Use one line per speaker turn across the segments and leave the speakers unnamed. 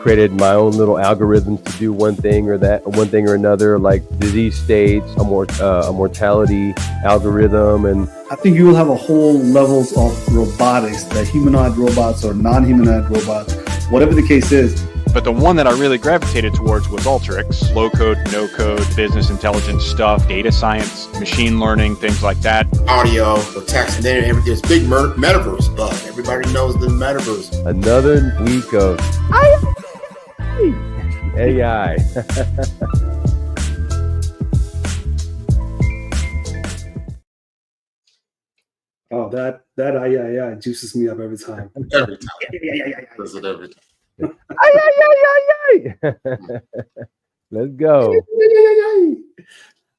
created my own little algorithms to do one thing or another, like disease states, a mortality algorithm. And
I think you will have a whole levels of robotics, that humanoid robots or non-humanoid robots, whatever the case is.
But the one that I really gravitated towards was Alteryx. Low code, no code, business intelligence stuff, data science, machine learning, things like that.
Audio, or text, and then there's big metaverse buzz. Everybody knows the metaverse.
Another week of AI.
Oh, that AI juices me up every time.
Every time. Does it every time.
Let's go.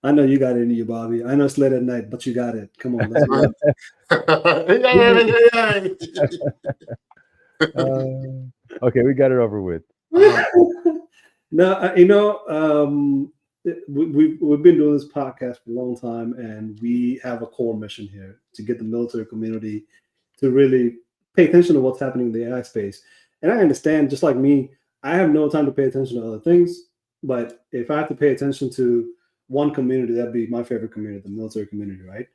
I know you got it in you, Bobby. I know it's late at night, but you got it. Come on, let's go.
Okay, we got it over with.
No, we've been doing this podcast for a long time, and we have a core mission here to get the military community to really pay attention to what's happening in the AI space. And I understand, just like me, I have no time to pay attention to other things. But if I have to pay attention to one community, that'd be my favorite community, the military community, right?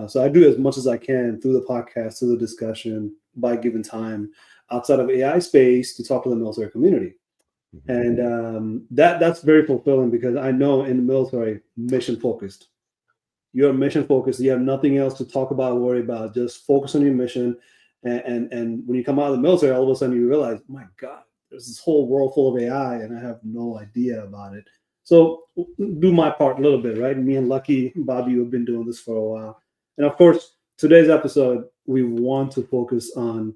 So I do as much as I can through the podcast, through the discussion, by given time outside of AI space to talk to the military community. And that's very fulfilling, because I know in the military, mission focused. You're mission focused. You have nothing else to talk about, worry about. Just focus on your mission. And when you come out of the military, all of a sudden you realize, my God, there's this whole world full of AI, and I have no idea about it. So do my part a little bit, right? Me and Lucky, Bobby, who have been doing this for a while. And of course, today's episode, we want to focus on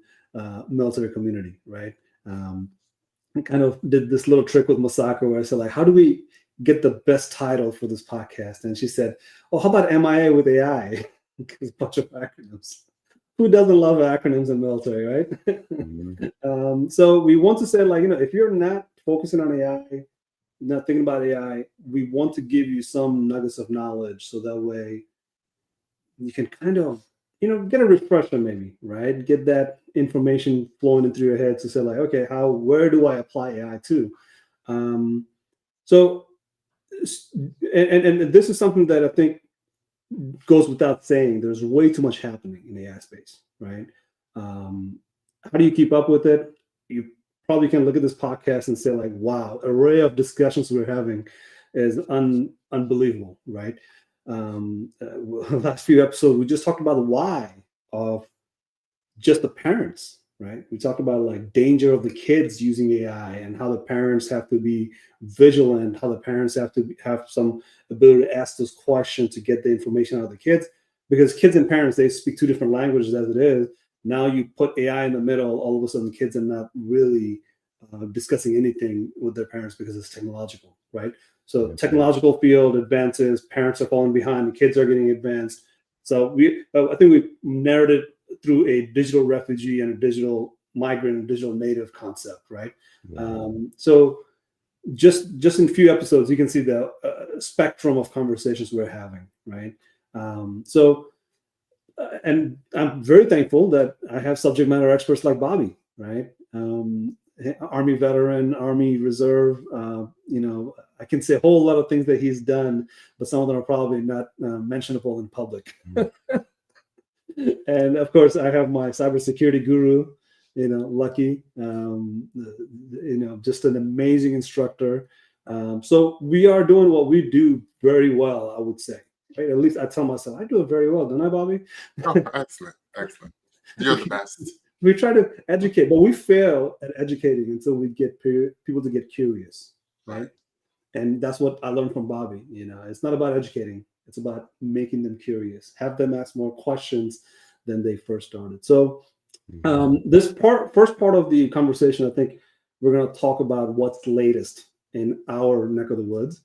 military community, right? I kind of did this little trick with Masako where I said, like, how do we get the best title for this podcast? And she said, oh, how about M.I.A with AI? It's a bunch of acronyms. Who doesn't love acronyms in military, right? So we want to say, like, if you're not focusing on AI, not thinking about AI, we want to give you some nuggets of knowledge, so that way you can kind of, get a refresher maybe, right? Get that information flowing into your head to say, like, okay, where do I apply AI to? So this is something that I think goes without saying. There's way too much happening in the AI space, right? How do you keep up with it? You probably can look at this podcast and say, like, wow, array of discussions we're having is unbelievable, right? Last few episodes, we just talked about the why of just the parents, right? We talked about, like, danger of the kids using AI, and how the parents have to be vigilant, how the parents have to have some ability to ask those questions to get the information out of the kids, because kids and parents, they speak two different languages as it is. Now you put AI in the middle, all of a sudden kids are not really discussing anything with their parents because it's technological, right? So technological field advances, parents are falling behind, the kids are getting advanced. So I think we've narrated through a digital refugee and a digital migrant and digital native concept, right? So just in a few episodes, you can see the spectrum of conversations we're having, right? And I'm very thankful that I have subject matter experts like Bobby, right? Army veteran, Army Reserve. I can say a whole lot of things that he's done, but some of them are probably not mentionable in public. And of course, I have my cybersecurity guru, Lucky, just an amazing instructor. So we are doing what we do very well, I would say. Right? At least I tell myself, I do it very well, don't I, Bobby?
Oh, excellent. You're the best.
We try to educate, but we fail at educating until we get people to get curious, right? And that's what I learned from Bobby. It's not about educating. It's about making them curious, have them ask more questions than they first started. So this first part of the conversation, I think we're going to talk about what's latest in our neck of the woods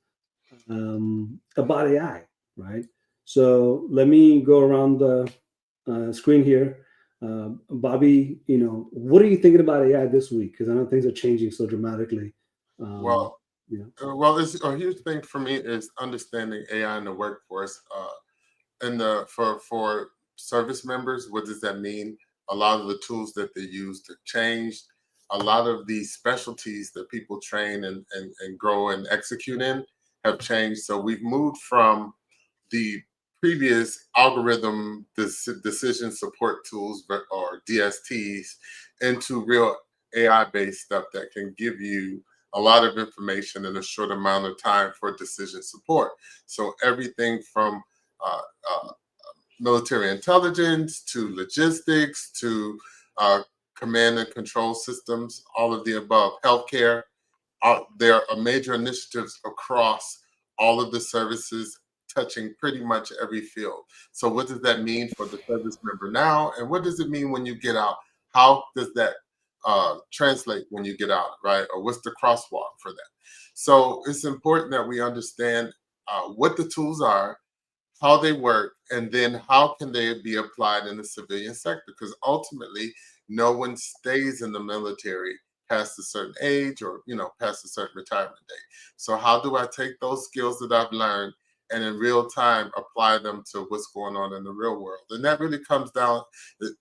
about AI, right? So let me go around the screen here. Bobby, what are you thinking about AI this week? Because I know things are changing so dramatically.
It's a huge thing for me is understanding AI in the workforce. For service members, what does that mean? A lot of the tools that they use to change.
a lot of the specialties that people train and grow and execute in have changed. So we've moved from the previous algorithm decision support tools, or DSTs, into real AI-based stuff that can give you a lot of information in a short amount of time for decision support. So everything from military intelligence to logistics to command and control systems, all of the above, healthcare. There are major initiatives across all of the services, touching pretty much every field. So what does that mean for the service member now? And what does it mean when you get out? How does that translate when you get out, right? Or what's the crosswalk for that? So it's important that we understand what the tools are, how they work, and then how can they be applied in the civilian sector? Because ultimately, no one stays in the military past a certain age or, past a certain retirement date. So how do I take those skills that I've learned and in real time apply them to what's going on in the real world? And that really comes down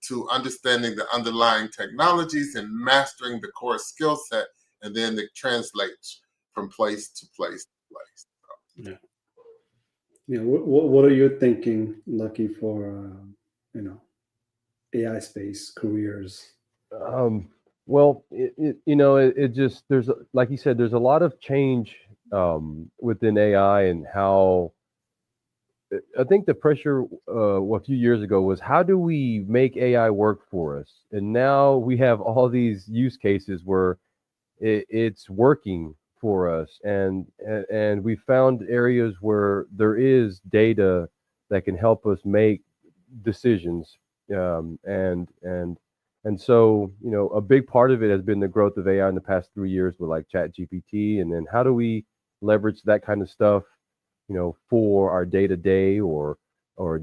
to understanding the underlying technologies and mastering the core skill set, and then it translates from place to place to place.
Yeah. What are you thinking, Lucky, for AI space careers?
Well, it just, there's, like you said, there's a lot of change within AI, and how I think the pressure a few years ago was, how do we make AI work for us? And now we have all these use cases where it's working for us, and we found areas where there is data that can help us make decisions, and so a big part of it has been the growth of AI in the past 3 years with like ChatGPT, and then how do we leverage that kind of stuff for our day-to-day, or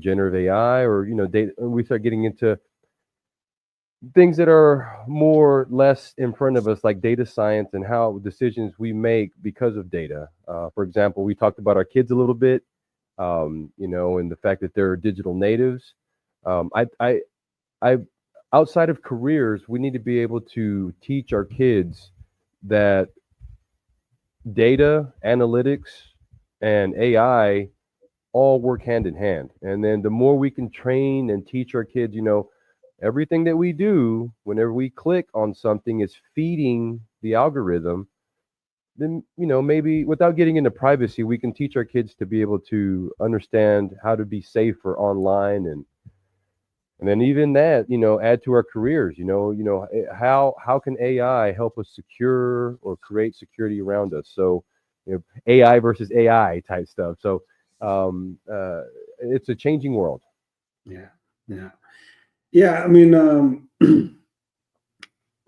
generative AI, or data. And we start getting into things that are more or less in front of us, like data science and how decisions we make because of data. For example, we talked about our kids a little bit, and the fact that they're digital natives. I outside of careers, we need to be able to teach our kids that data, analytics, and AI all work hand in hand. And then the more we can train and teach our kids, everything that we do, whenever we click on something, is feeding the algorithm. Then, maybe without getting into privacy, we can teach our kids to be able to understand how to be safer online, and then even that, add to our careers. How can AI help us secure or create security around us? So, AI versus AI type stuff. So, it's a changing world.
Yeah. I mean,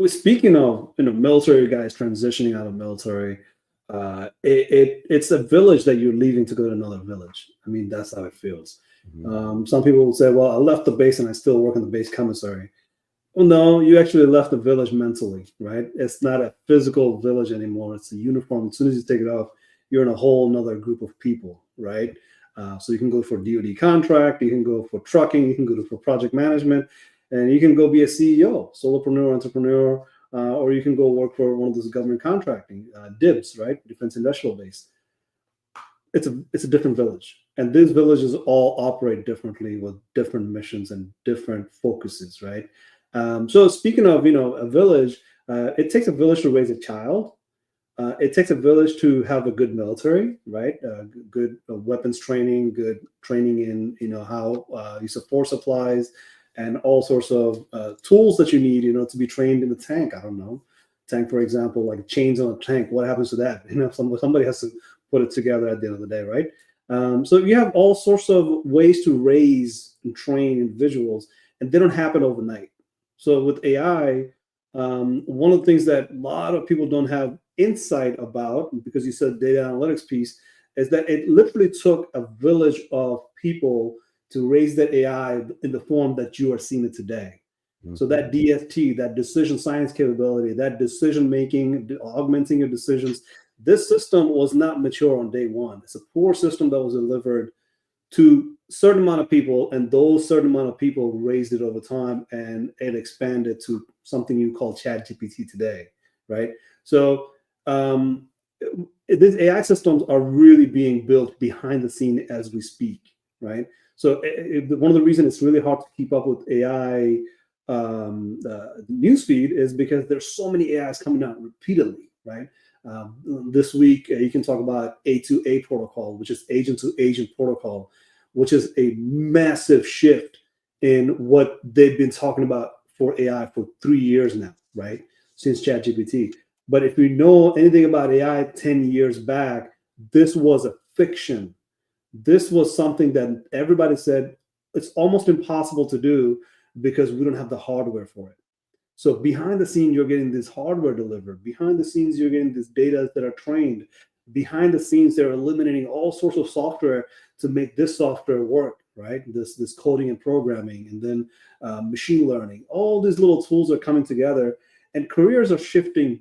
speaking of military guys transitioning out of military, it's a village that you're leaving to go to another village. I mean, that's how it feels.
Mm-hmm.
Some people will say, "Well, I left the base and I still work in the base commissary." Well, no, you actually left the village mentally, right? It's not a physical village anymore. It's a uniform. As soon as you take it off, you're in a whole nother group of people, right? So you can go for DoD contract, you can go for trucking, you can go for project management, and you can go be a CEO, solopreneur, entrepreneur, or you can go work for one of those government contracting, DIBs, right? Defense Industrial Base. It's a different village, and these villages all operate differently with different missions and different focuses, right? So speaking of a village, it takes a village to raise a child. It takes a village to have a good military, right? Good weapons training, good training in how use of force applies, and all sorts of tools that you need, to be trained in the tank. I don't know, tank, for example, like chains on a tank. What happens to that? Somebody has to put it together at the end of the day, right? So you have all sorts of ways to raise and train individuals, and they don't happen overnight. So with AI, one of the things that a lot of people don't have insight about, because you said data analytics piece, is that it literally took a village of people to raise that AI in the form that you are seeing it today. Mm-hmm. So that DST, that decision science capability, that decision making, augmenting your decisions, this system was not mature on day one. It's a poor system that was delivered to a certain amount of people, and those certain amount of people raised it over time, and it expanded to something you call ChatGPT today, right? So these AI systems are really being built behind the scene as we speak, right? So one of the reasons it's really hard to keep up with AI newsfeed is because there's so many AIs coming out repeatedly, right? This week, you can talk about A2A protocol, which is agent-to-agent protocol, which is a massive shift in what they've been talking about for AI for 3 years now, right? Since ChatGPT. But if we know anything about AI 10 years back, this was a fiction. This was something that everybody said it's almost impossible to do because we don't have the hardware for it. So behind the scenes, you're getting this hardware delivered. Behind the scenes, you're getting this data that are trained. Behind the scenes, they're eliminating all sorts of software to make this software work, right? This coding and programming, and then machine learning. All these little tools are coming together, and careers are shifting.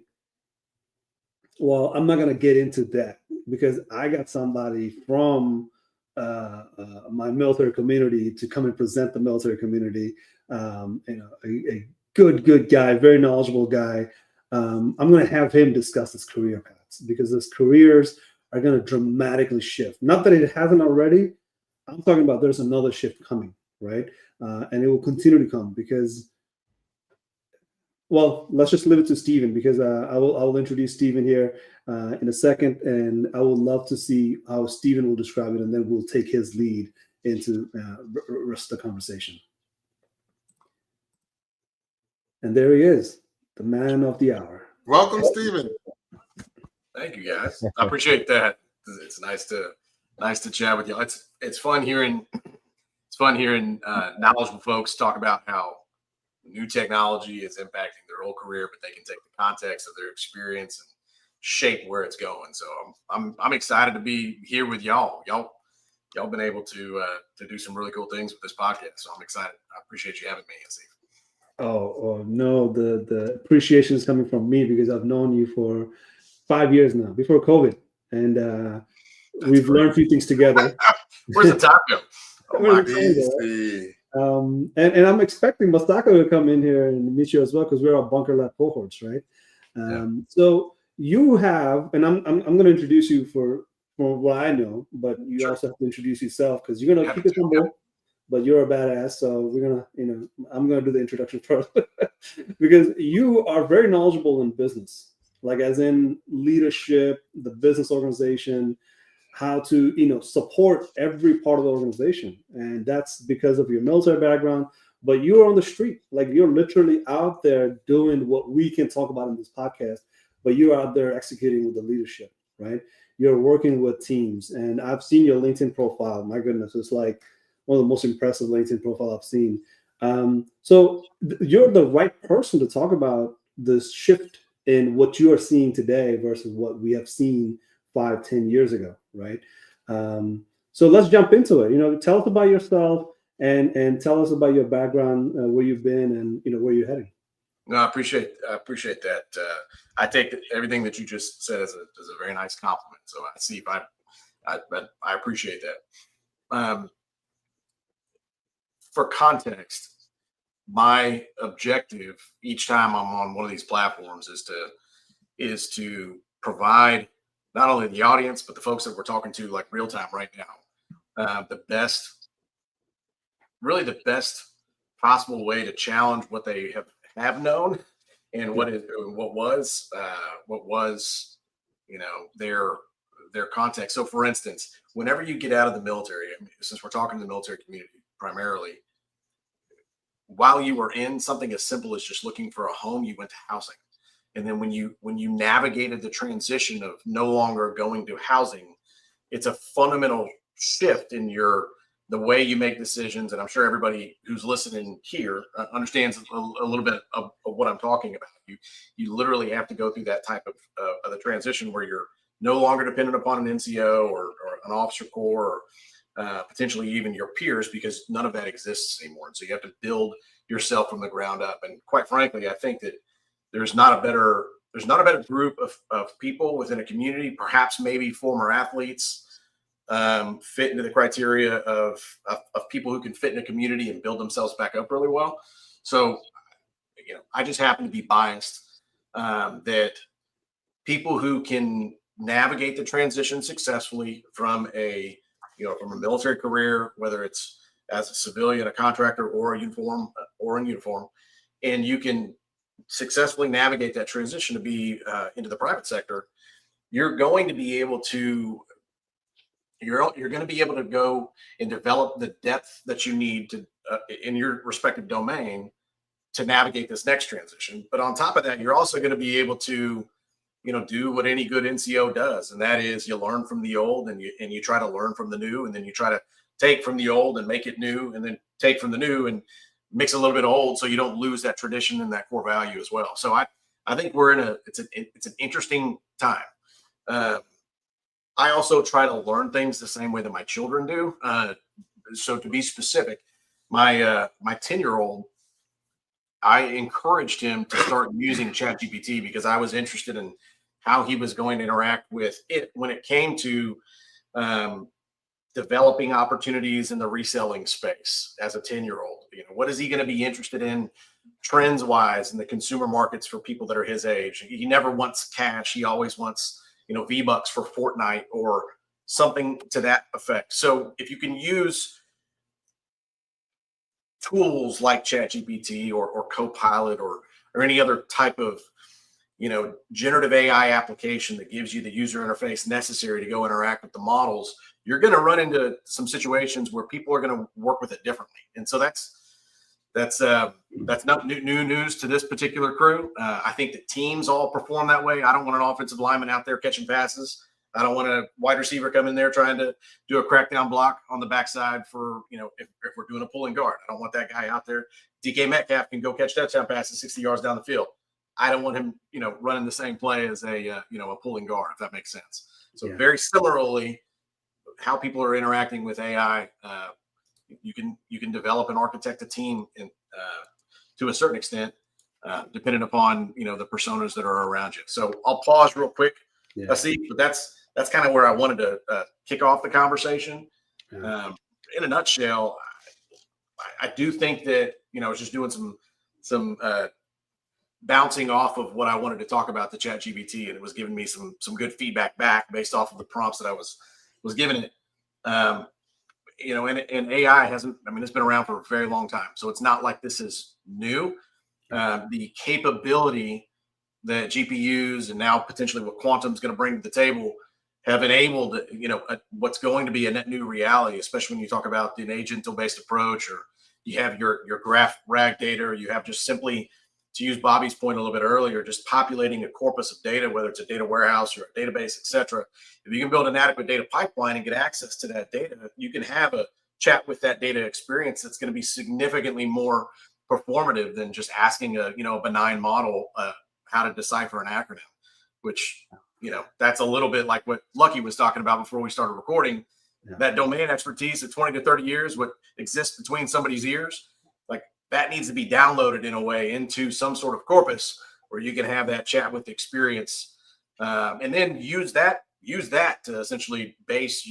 Well, I'm not going to get into that because I got somebody from my military community to come and present the military community. A good guy, very knowledgeable guy. I'm going to have him discuss his career paths because his careers are going to dramatically shift. Not that it hasn't already. I'm talking about there's another shift coming, right? And it will continue to come because, well, let's just leave it to Stephen because I will introduce Stephen here in a second, and I would love to see how Stephen will describe it, and then we'll take his lead into rest of the conversation. And there he is, the man of the hour.
Welcome, Stephen.
Thank you, guys. I appreciate that. It's nice to chat with you. It's fun hearing knowledgeable folks talk about how new technology is impacting their whole career, but they can take the context of their experience and shape where it's going. So I'm excited to be here with y'all. Y'all been able to do some really cool things with this podcast. So I'm excited. I appreciate you having me, Asif.
Oh no, the appreciation is coming from me because I've known you for 5 years now, before COVID, and we've learned a few things together.
Where's the time go? Oh my
and I'm expecting Masako to come in here and meet you as well because we're all Bunker Lab cohorts, right? So you have, and I'm going to introduce you for what I know, but you also have to introduce yourself because you're going to keep it humble. But you're a badass, so we're gonna, I'm gonna do the introduction first because you are very knowledgeable in business, like as in leadership, the business organization, how to, support every part of the organization, and that's because of your military background. But you're on the street, like you're literally out there doing what we can talk about in this podcast. But you're out there executing with the leadership, right? You're working with teams, and I've seen your LinkedIn profile. My goodness, it's like one of the most impressive LinkedIn profile I've seen. So you're the right person to talk about this shift in what you are seeing today versus what we have seen 5-10 years ago, right? So let's jump into it. Tell us about yourself and tell us about your background, where you've been, and where you're heading.
No, I appreciate that. I take everything that you just said as a very nice compliment. So I see if I appreciate that. For context, my objective each time I'm on one of these platforms is to provide not only the audience, but the folks that we're talking to like real time right now, the best possible way to challenge what they have known and what was their context. So for instance, whenever you get out of the military, since we're talking to the military community primarily, while you were in something as simple as just looking for a home, you went to housing. And then when you navigated the transition of no longer going to housing, it's a fundamental shift in the way you make decisions. And I'm sure everybody who's listening here understands a little bit of what I'm talking about. You literally have to go through that type of the transition where you're no longer dependent upon an NCO or an officer corps or potentially even your peers, because none of that exists anymore. And so you have to build yourself from the ground up. And quite frankly, I think that there's not a better group of people within a community, perhaps maybe former athletes, fit into the criteria of people who can fit in a community and build themselves back up really well. So, I just happen to be biased that people who can navigate the transition successfully from a military career, whether it's as a civilian, a contractor, or in uniform, and you can successfully navigate that transition to be into the private sector, you're going to be able to go and develop the depth that you need to in your respective domain to navigate this next transition. But on top of that, you're also going to be able to do what any good NCO does, and that is you learn from the old and you try to learn from the new, and then you try to take from the old and make it new, and then take from the new and mix a little bit of old, so you don't lose that tradition and that core value as well. So I think it's an interesting time. I also try to learn things the same way that my children do. So to be specific, my 10-year-old, I encouraged him to start using ChatGPT because I was interested in how he was going to interact with it when it came to developing opportunities in the reselling space as a 10-year-old. What is he going to be interested in trends wise in the consumer markets for people that are his age? He never wants cash. He always wants, V-Bucks for Fortnite or something to that effect. So if you can use tools like ChatGPT or Copilot or any other type of generative AI application that gives you the user interface necessary to go interact with the models, you're going to run into some situations where people are going to work with it differently. And so that's not new news to this particular crew. I think that teams all perform that way. I don't want an offensive lineman out there catching passes. I don't want a wide receiver come in there trying to do a crackdown block on the backside for, if we're doing a pulling guard. I don't want that guy out there. DK Metcalf can go catch touchdown passes 60 yards down the field. I don't want him, running the same play as a pulling guard, if that makes sense. So very similarly, how people are interacting with AI, you can develop and architect a team to a certain extent, depending upon the personas that are around you. So I'll pause real quick, Asif, but that's kind of where I wanted to kick off the conversation. In a nutshell, I do think that I was just doing some bouncing off of what I wanted to talk about the ChatGPT, and it was giving me some good feedback back based off of the prompts that I was giving it. And AI hasn't, it's been around for a very long time. So it's not like this is new. The capability that GPUs and now potentially what quantum is going to bring to the table have enabled, what's going to be a net new reality, especially when you talk about an agental-based approach, or you have your graph RAG data, or you have just simply, to use Bobby's point a little bit earlier, just populating a corpus of data, whether it's a data warehouse or a database, et cetera. If you can build an adequate data pipeline and get access to that data, you can have a chat with that data experience that's going to be significantly more performative than just asking a benign model how to decipher an acronym, which that's a little bit like what Lucky was talking about before we started recording. That domain expertise at 20 to 30 years, what exists between somebody's ears, like that needs to be downloaded in a way into some sort of corpus where you can have that chat with experience, and then use that to essentially base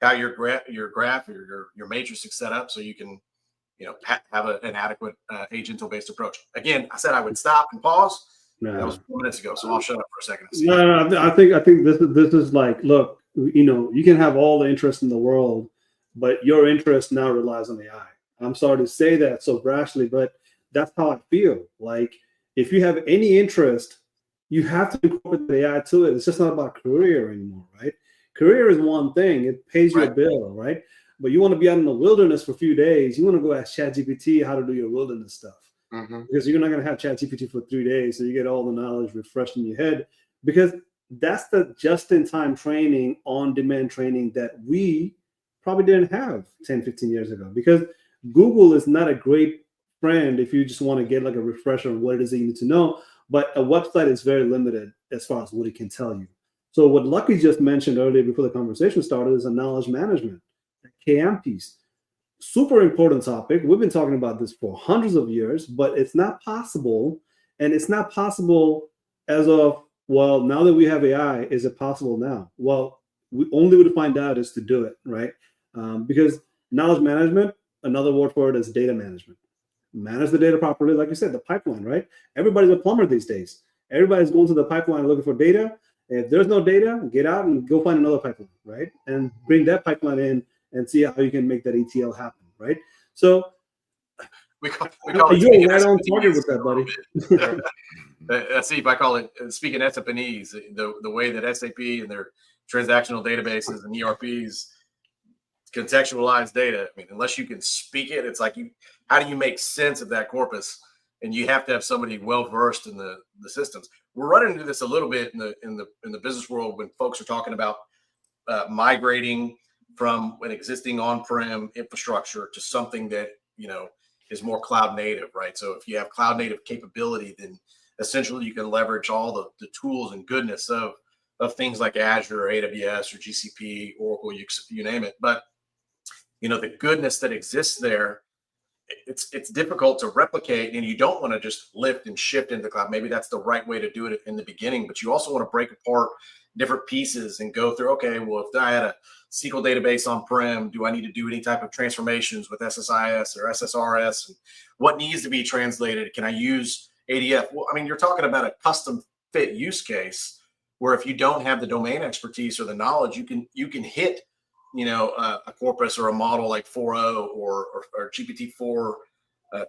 how your graph or your matrix is set up, so you can have an adequate agental based approach. Again, I said I would stop and pause. That was 4 minutes ago, so I'll shut up for a second.
No, I think this is like, look, you can have all the interest in the world, but your interest now relies on AI. I'm sorry to say that so brashly, but that's how I feel. Like, if you have any interest, you have to incorporate the AI to it. It's just not about career anymore, right? Career is one thing; it pays you a bill, right? But you want to be out in the wilderness for a few days. You want to go ask ChatGPT how to do your wilderness stuff. Because you're not going to have ChatGPT for 3 days, so you get all the knowledge refreshed in your head. Because that's the just-in-time training, on-demand training that we probably didn't have 10, 15 years ago. Because Google is not a great friend if you just want to get like a refresher on what it is that you need to know. But a website is very limited as far as what it can tell you. So what Lucky just mentioned earlier before the conversation started is a knowledge management, a KM piece. Super important topic. We've been talking about this for hundreds of years, but it's not possible. And it's not possible as of, well, now that we have AI, is it possible now? Well, we only way to find out is to do it, right? Because knowledge management, another word for it is data management. Manage the data properly, like you said, the pipeline, right? Everybody's a plumber these days. Everybody's going to the pipeline looking for data. If there's no data, get out and go find another pipeline, right? And bring that pipeline in and see how you can make that ETL happen, right? So
we call
you're right on target with that, buddy.
Asif, I call it, speaking SFNEs, the way that SAP and their transactional databases and ERPs contextualize data. I mean, unless you can speak it, it's like how do you make sense of that corpus? And you have to have somebody well versed in the systems. We're running into this a little bit in the business world when folks are talking about migrating from an existing on-prem infrastructure to something that is more cloud native, right? So if you have cloud native capability, then essentially you can leverage all the tools and goodness of things like Azure or AWS or GCP, Oracle, you name it. But the goodness that exists there, it's difficult to replicate, and you don't want to just lift and shift into the cloud. Maybe that's the right way to do it in the beginning, but you also want to break apart different pieces and go through, okay, well, if I had a SQL database on-prem, do I need to do any type of transformations with SSIS or SSRS? And what needs to be translated? Can I use ADF? Well, I mean, you're talking about a custom fit use case where if you don't have the domain expertise or the knowledge, you can hit a corpus or a model like 4.0 or GPT-4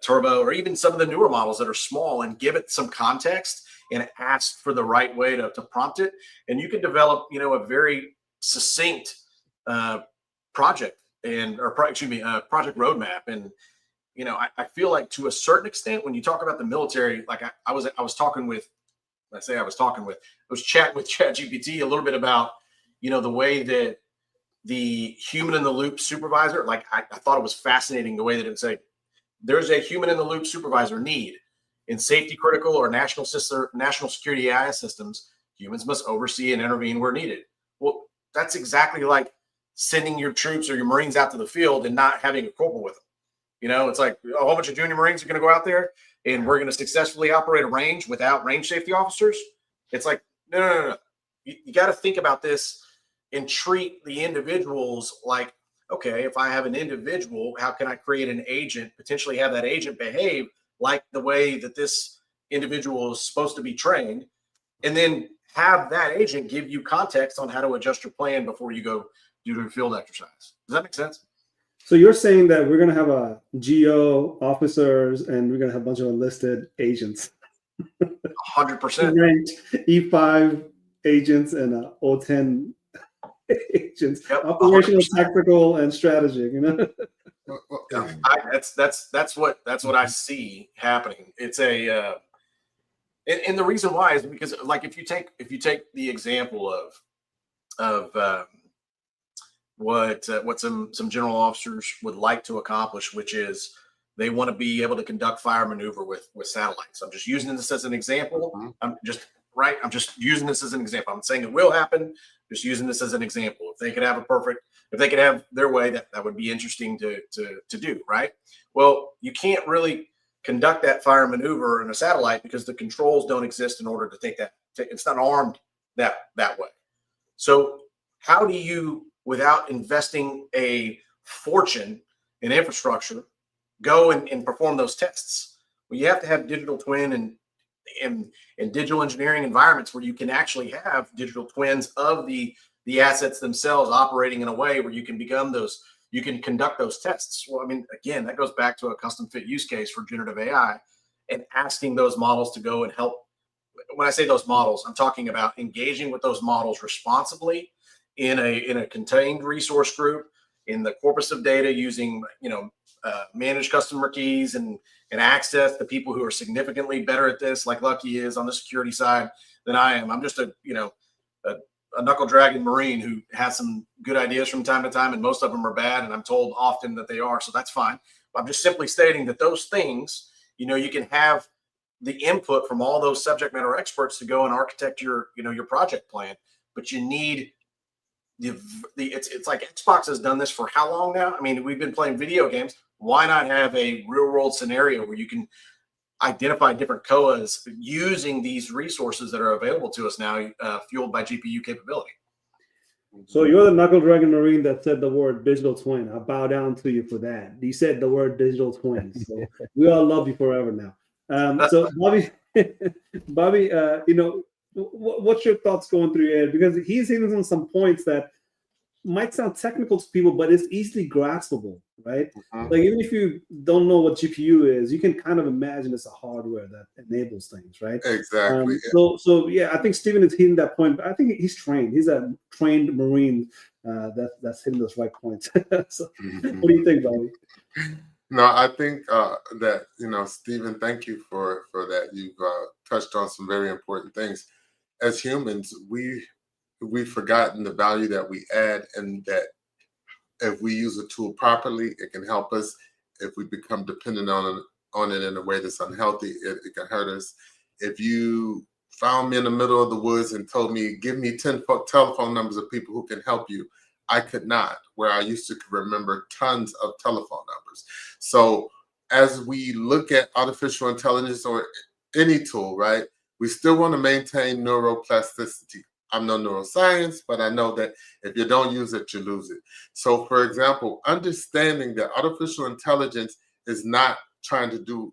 Turbo, or even some of the newer models that are small, and give it some context and ask for the right way to prompt it. And you can develop, a very succinct project project roadmap. And, I feel like to a certain extent, when you talk about the military, like I was chatting with ChatGPT a little bit about, the way that the human in the loop supervisor, like I thought it was fascinating the way that it would say, there's a human in the loop supervisor need in safety critical or national security AI systems. Humans must oversee and intervene where needed. Well, that's exactly like sending your troops or your Marines out to the field and not having a corporal with them. It's like a whole bunch of junior Marines are going to go out there and we're going to successfully operate a range without range safety officers. It's like, no. You got to think about this and treat the individuals like, okay, if I have an individual, how can I create an agent, potentially have that agent behave like the way that this individual is supposed to be trained, and then have that agent give you context on how to adjust your plan before you go do the field exercise. Does that make sense?
So you're saying that we're going to have a GO officers and we're going to have a bunch of enlisted agents.
100%.
Ranked E5 agents and O10 agents. Yep, operational, 100%. Tactical, and strategic.
That's what I see happening. It's a and the reason why is because, like, if you take the example of what some general officers would like to accomplish, which is they want to be able to conduct fire maneuver with satellites. I'm just using this as an example. Mm-hmm. I'm just using this as an example. I'm saying it will happen. Just using this as an example. If they could have their way, that would be interesting to do, right? Well, you can't really conduct that fire maneuver in a satellite because the controls don't exist in order to take that. It's not armed that way. So how do you, without investing a fortune in infrastructure, go and perform those tests? Well, you have to have digital twin and digital engineering environments where you can actually have digital twins of the assets themselves operating in a way where you can conduct those tests. Well, I mean, again, that goes back to a custom fit use case for generative AI and asking those models to go and help. When I say those models, I'm talking about engaging with those models responsibly in a contained resource group in the corpus of data using, managed customer keys and access to people who are significantly better at this, like Lucky is on the security side than I am. I'm just a knuckle dragging Marine who has some good ideas from time to time, and most of them are bad, and I'm told often that they are, so that's fine. But I'm just simply stating that those things, you can have the input from all those subject matter experts to go and architect your project plan, but you need it's like Xbox has done this for how long now? I mean, we've been playing video games. Why not have a real world scenario where you can identify different COAs using these resources that are available to us now, fueled by GPU capability?
So you're the knuckle-dragging Marine that said the word digital twin. I bow down to you for that. You said the word digital twin. So we all love you forever now. So Bobby, Bobby, what's your thoughts going through your head? Because he's hitting on some points that might sound technical to people, but it's easily graspable, right? Like even if you don't know what GPU is, you can kind of imagine it's a hardware that enables things, right?
Exactly.
So yeah, I think Stephen is hitting that point. But I think he's trained. He's a trained Marine that's hitting those right points. So, what do you think, Bobby?
No, I think that, Stephen, thank you for that. You've touched on some very important things. As humans, we've forgotten the value that we add, and that if we use a tool properly, it can help us. If we become dependent on it in a way that's unhealthy, it can hurt us. If you found me in the middle of the woods and told me, give me 10 telephone numbers of people who can help you, I could not, where I used to remember tons of telephone numbers. So as we look at artificial intelligence or any tool, right, we still want to maintain neuroplasticity. I'm no neuroscience, but I know that if you don't use it, you lose it. So for example, understanding that artificial intelligence is not going to do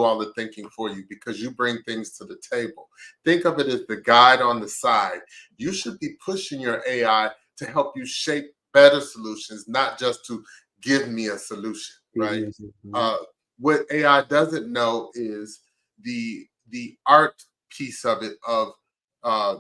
all the thinking for you, because you bring things to the table. Think of it as the guide on the side. You should be pushing your AI to help you shape better solutions, not just to give me a solution, right? What AI doesn't know is the art piece of it.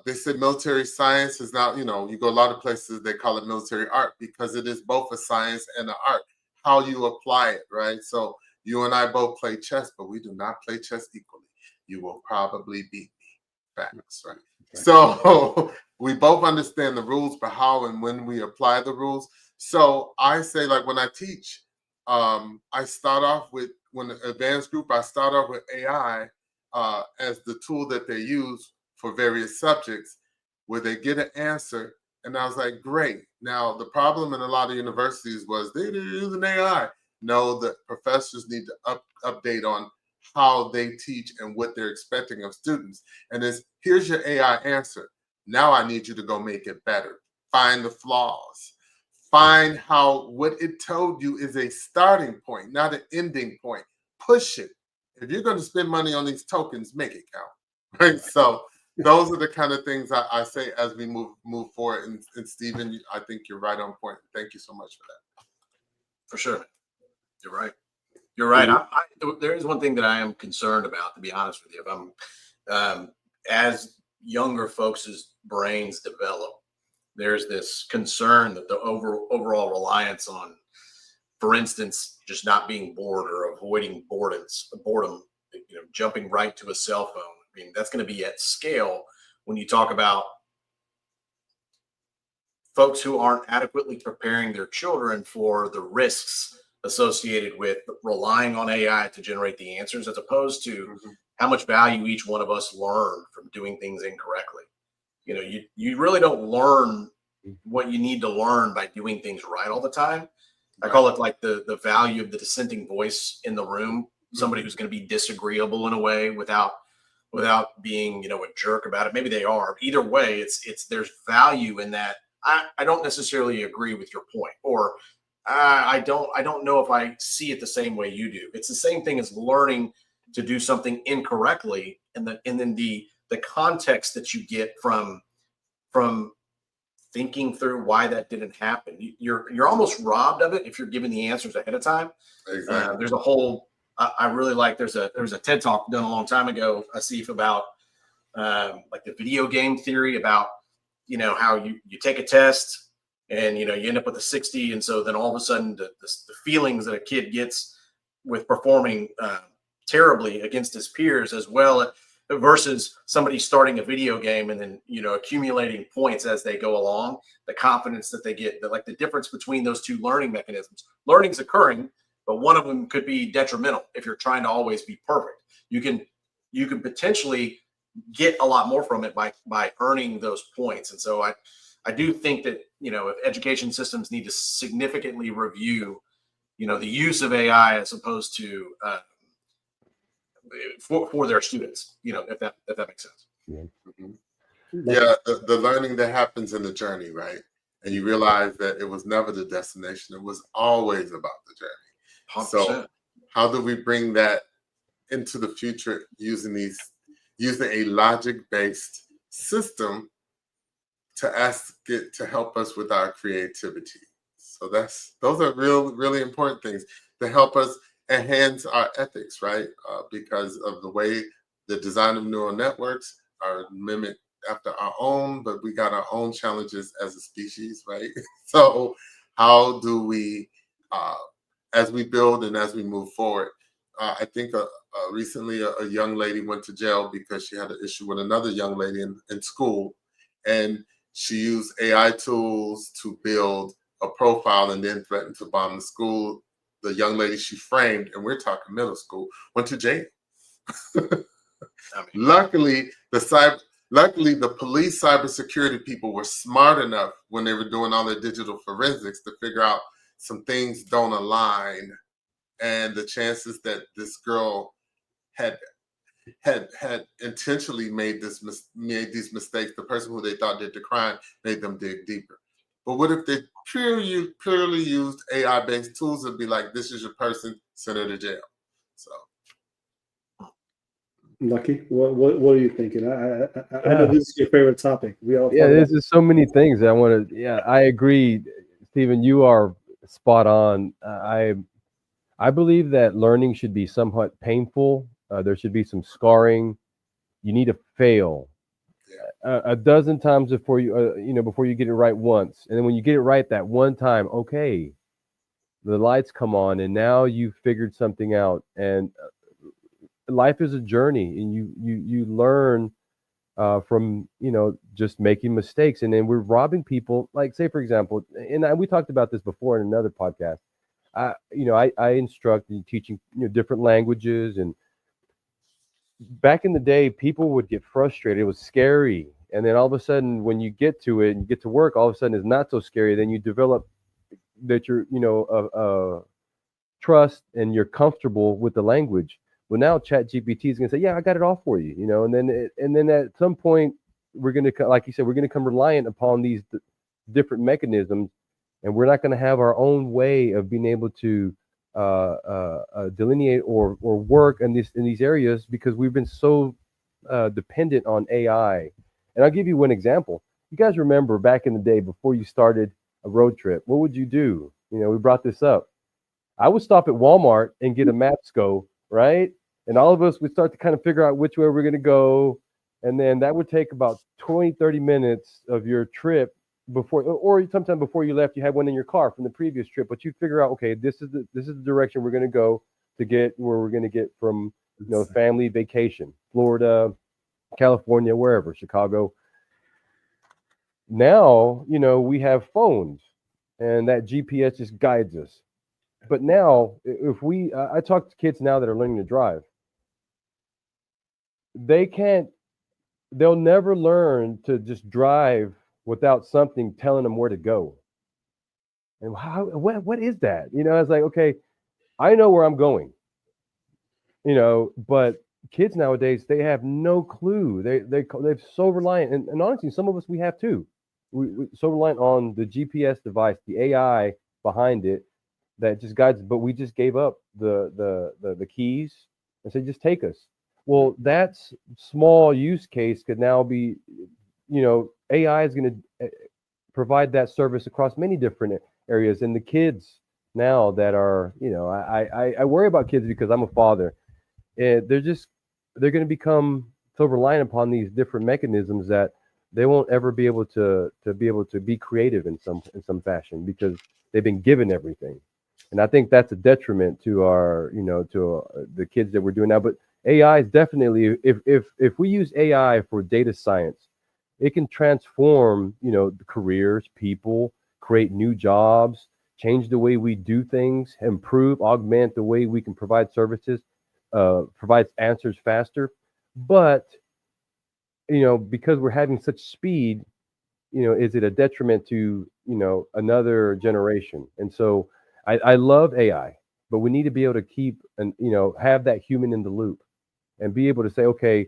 They said military science is now, you go a lot of places, they call it military art, because it is both a science and an art, how you apply it, right? So you and I both play chess, but we do not play chess equally. You will probably beat me. Facts, right? So we both understand the rules, but how and when we apply the rules. So I say, like when I teach, I start off with, when the advanced group, I start off with AI as the tool that they use for various subjects, where they get an answer. And I was like, great. Now, the problem in a lot of universities was they're using AI. No, the professors need to update on how they teach and what they're expecting of students. And here's your AI answer. Now I need you to go make it better. Find the flaws. Find how what it told you is a starting point, not an ending point. Push it. If you're going to spend money on these tokens, make it count. Right? So those are the kind of things I say as we move forward. And Stephen, I think you're right on point. Thank you so much for that.
For sure. You're right. You're right. There is one thing that I am concerned about, to be honest with you. If I'm as younger folks' brains develop, there's this concern that the overall reliance on, for instance, just not being bored or avoiding boredom, jumping right to a cell phone. I mean, that's going to be at scale when you talk about folks who aren't adequately preparing their children for the risks associated with relying on AI to generate the answers, as opposed to how much value each one of us learn from doing things incorrectly. You really don't learn what you need to learn by doing things right all the time. I call it like the value of the dissenting voice in the room, somebody who's going to be disagreeable in a way without being, a jerk about it. Maybe they are. Either way, there's value in that. I don't necessarily agree with your point, or I don't know if I see it the same way you do. It's the same thing as learning to do something incorrectly, and then the context that you get from thinking through why that didn't happen. You're almost robbed of it if you're given the answers ahead of time.
Exactly.
There's a whole I really like. There was a TED talk done a long time ago, Asif, about like the video game theory about how you take a test and you end up with a 60, and so then all of a sudden the feelings that a kid gets with performing terribly against his peers, as well, versus somebody starting a video game and then accumulating points as they go along, the confidence that they get, the difference between those two learning mechanisms. Learning's occurring, but one of them could be detrimental if you're trying to always be perfect. You can potentially get a lot more from it by earning those points. And so I do think that if education systems need to significantly review the use of AI as opposed to for their students, if that makes sense.
Yeah, the learning that happens in the journey, right? and you realize that it was never the destination. It was always about the journey.
100%.
So how do we bring that into the future using a logic-based system to ask it to help us with our creativity? So those are really important things to help us enhance our ethics, right? Because of the way the design of neural networks are mimicked after our own, but we got our own challenges as a species, right? So how do we, as we build and as we move forward, I think recently a young lady went to jail because she had an issue with another young lady in school, and she used AI tools to build a profile and then threatened to bomb the school. The young lady she framed, and we're talking middle school, went to jail. Luckily, the police cybersecurity people were smart enough when they were doing all their digital forensics to figure out some things don't align, and the chances that this girl had intentionally made these mistakes, the person who they thought did the crime made them dig deeper. But what if they purely used AI-based tools and be like, this is your person, send her to jail? So,
Lucky, what are you thinking? I know this is your favorite topic. We all
there's just so many things that I want to. Yeah, I agree, Stephen. You are spot on. I believe that learning should be somewhat painful. There should be some scarring. You need to fail a dozen times before you get it right once, and then when you get it right that one time, okay, the lights come on, and now you've figured something out. And life is a journey, and you learn from just making mistakes. And then we're robbing people, like, say for example, and we talked about this before in another podcast. I instruct in teaching different languages, and back in the day, people would get frustrated. It was scary, and then all of a sudden, when you get to it and you get to work, all of a sudden it's not so scary. Then you develop that you're trust and you're comfortable with the language. Well, now Chat GPT is going to say, yeah, I got it all for you, and then at some point we're going to, like you said, we're going to become reliant upon these different mechanisms, and we're not going to have our own way of being able to delineate or work in these areas, because we've been so dependent on AI. And I'll give you one example. You guys remember back in the day, before you started a road trip, what would you do? We brought this up. I would stop at Walmart and get a Mapsco, right? And all of us would start to kind of figure out which way we're going to go. And then that would take about 20, 30 minutes of your trip before, or sometime before you left, you had one in your car from the previous trip, but you figure out, okay, this is the direction we're going to go to get where we're going to get from, family vacation, Florida, California, wherever, Chicago. Now, we have phones, and that GPS just guides us. But now, if I talk to kids now that are learning to drive, they'll never learn to just drive without something telling them where to go. And what is that? It's like, okay, I know where I'm going, but kids nowadays, they have no clue. They're so reliant, and honestly, some of us, we have too. We so reliant on the GPS device, the AI behind it, that just guides. But we just gave up the keys and said, just take us. Well, that's small use case could now be, AI is going to provide that service across many different areas. And the kids now that are, I worry about kids because I'm a father, and they're going to become so reliant upon these different mechanisms that they won't ever be able to be creative in some fashion, because they've been given everything. And I think that's a detriment to our, the kids that we're doing now. But AI is definitely, if we use AI for data science, it can transform, the careers, people, create new jobs, change the way we do things, improve, augment the way we can provide services, provides answers faster. But, because we're having such speed, is it a detriment to, another generation? And so I love AI, but we need to be able to keep and, have that human in the loop and be able to say, okay,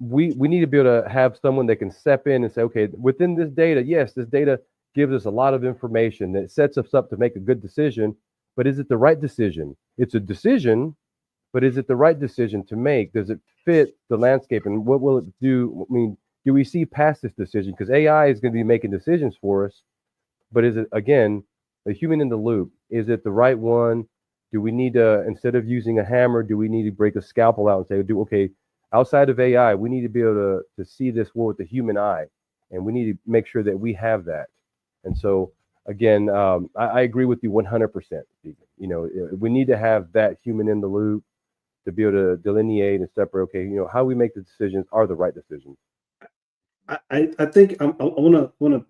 we need to be able to have someone that can step in and say, okay, within this data, yes, this data gives us a lot of information that sets us up to make a good decision, but is it the right decision? It's a decision, but is it the right decision to make? Does it fit the landscape, and what will it do? I mean, do we see past this decision? Because AI is going to be making decisions for us, but is it, again, a human in the loop? Is it the right one? Do we need to, instead of using a hammer, do we need to break a scalpel out and say, okay, outside of AI, we need to be able to see this world with the human eye, and we need to make sure that we have that. And so, again, I agree with you 100%. You know, we need to have that human in the loop to be able to delineate and separate, okay, you know, how we make the decisions are the right decisions.
I think I want to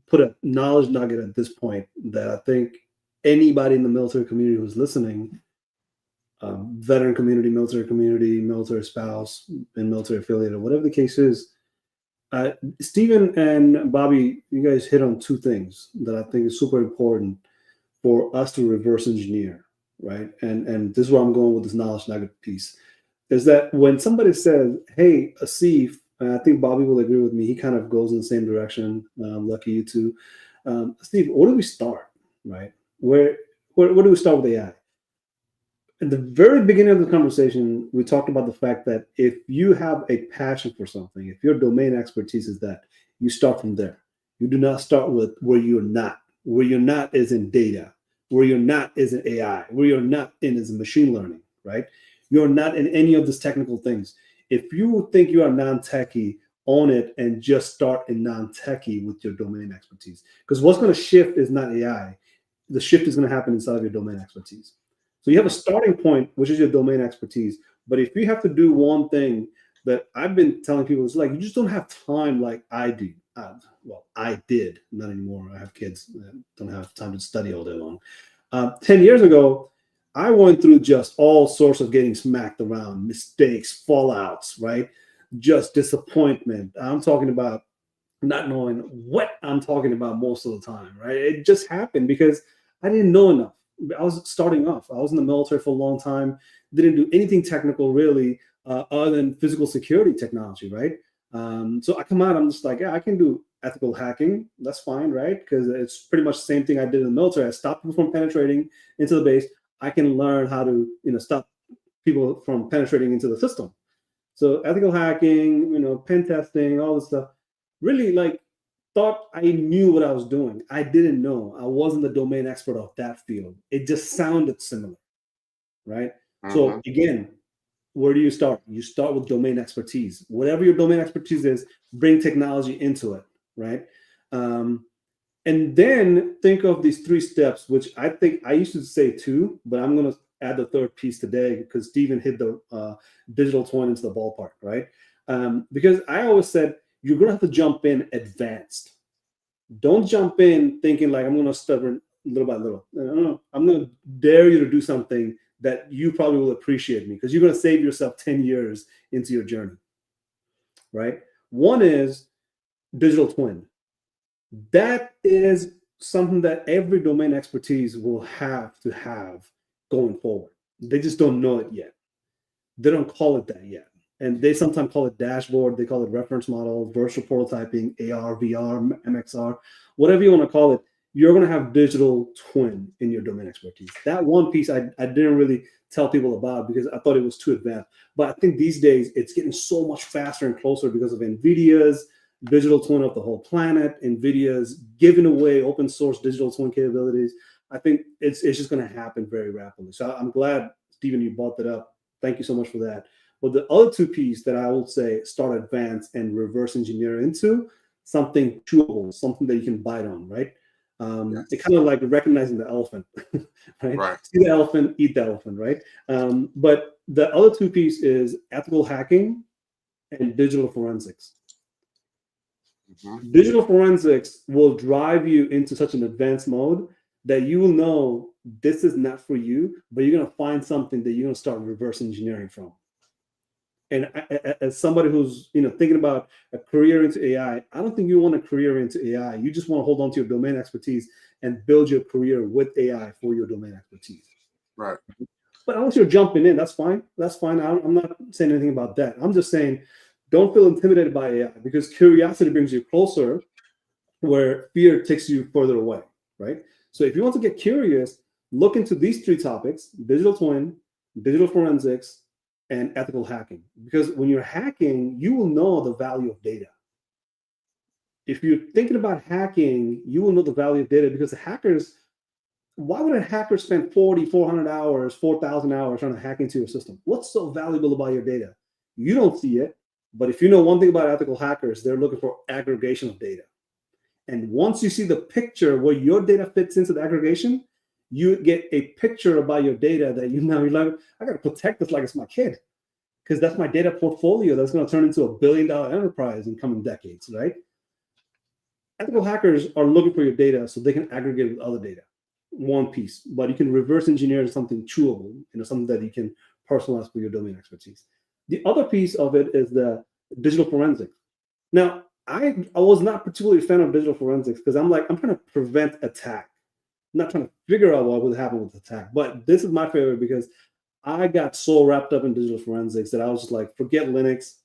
put a knowledge nugget at this point that I think anybody in the military community who's listening, veteran community, military spouse, and military affiliated, whatever the case is, Stephen and Bobby, you guys hit on two things that I think is super important for us to reverse engineer, right? And this is where I'm going with this knowledge nugget piece, is that when somebody says, hey, Asif, and I think Bobby will agree with me, he kind of goes in the same direction, lucky you too. Steve, where do we start, right? Where do we start with AI? At the very beginning of the conversation, we talked about the fact that if you have a passion for something, if your domain expertise is that, you start from there. You do not start with where you're not. Where you're not is in data. Where you're not is in AI. Where you're not in is in machine learning, right? You're not in any of these technical things. If you think you are non-techie, own it and just start in non-techie with your domain expertise. Because what's going to shift is not AI. The shift is going to happen inside of your domain expertise. So you have a starting point, which is your domain expertise. But if you have to do one thing that I've been telling people, it's like you just don't have time like I do. Well, I did, not anymore. I have kids. I don't have time to study all day long. 10 years ago, I went through just all sorts of getting smacked around, mistakes, fallouts, right? Just disappointment. I'm talking about not knowing what I'm talking about most of the time, right? It just happened because I didn't know enough. I was starting off. I was in the military for a long time, didn't do anything technical really other than physical security technology, right? So I come out, I'm just like, yeah, I can do ethical hacking. That's fine, right? Because it's pretty much the same thing I did in the military. I stopped people from penetrating into the base. I can learn how to, stop people from penetrating into the system. So ethical hacking, pen testing, all this stuff. Really, thought I knew what I was doing. I didn't know. I wasn't the domain expert of that field. It just sounded similar, right? Mm-hmm. So again, where do you start? You start with domain expertise. Whatever your domain expertise is, bring technology into it, right? And then think of these 3 steps, which I think I used to say 2, but I'm going to add the 3rd piece today because Stephen hit the digital twin into the ballpark, right? Because I always said, you're going to have to jump in advanced. Don't jump in thinking like I'm going to stubborn little by little. No, I'm going to dare you to do something that you probably will appreciate me because you're going to save yourself 10 years into your journey, right? One is digital twin. That is something that every domain expertise will have to have going forward. They just don't know it yet. They don't call it that yet. And they sometimes call it dashboard. They call it reference model, virtual prototyping, AR, VR, MXR, whatever you want to call it. You're going to have digital twin in your domain expertise. That one piece I didn't really tell people about because I thought it was too advanced. But I think these days it's getting so much faster and closer because of NVIDIA's digital twin of the whole planet. NVIDIA's giving away open source digital twin capabilities. I think it's just going to happen very rapidly. So I'm glad, Stephen, you brought that up. Thank you so much for that. But the other 2 pieces that I would say start advanced and reverse engineer into something chewable, something that you can bite on, right? Yes. It's kind of like recognizing the elephant, right? See the elephant, eat the elephant, right? But the other 2 pieces is ethical hacking and digital forensics. Mm-hmm. Digital forensics will drive you into such an advanced mode that you will know this is not for you, but you're going to find something that you're going to start reverse engineering from. And as somebody who's thinking about a career into AI, I don't think you want a career into AI. You just want to hold on to your domain expertise and build your career with AI for your domain expertise.
Right.
But unless you're jumping in, that's fine. That's fine. I'm not saying anything about that. I'm just saying don't feel intimidated by AI, because curiosity brings you closer, where fear takes you further away, right? So if you want to get curious, look into these 3 topics: digital twin, digital forensics, and ethical hacking. Because when you're hacking, you will know the value of data. If you're thinking about hacking, you will know the value of data, because the hackers, why would a hacker spend 400 hours, 4,000 hours trying to hack into your system? What's so valuable about your data? You don't see it, but if you know one thing about ethical hackers, they're looking for aggregation of data. And once you see the picture where your data fits into the aggregation, you get a picture about your data that you're like, I got to protect this like it's my kid, because that's my data portfolio that's going to turn into $1 billion enterprise in coming decades, right? Ethical hackers are looking for your data so they can aggregate with other data, one piece, but you can reverse engineer something chewable, something that you can personalize for your domain expertise. The other piece of it is the digital forensics. Now, I was not particularly a fan of digital forensics, because I'm trying to prevent attack, I'm not trying to figure out what would happen with the attack. But this is my favorite, because I got so wrapped up in digital forensics that I was just like, forget Linux,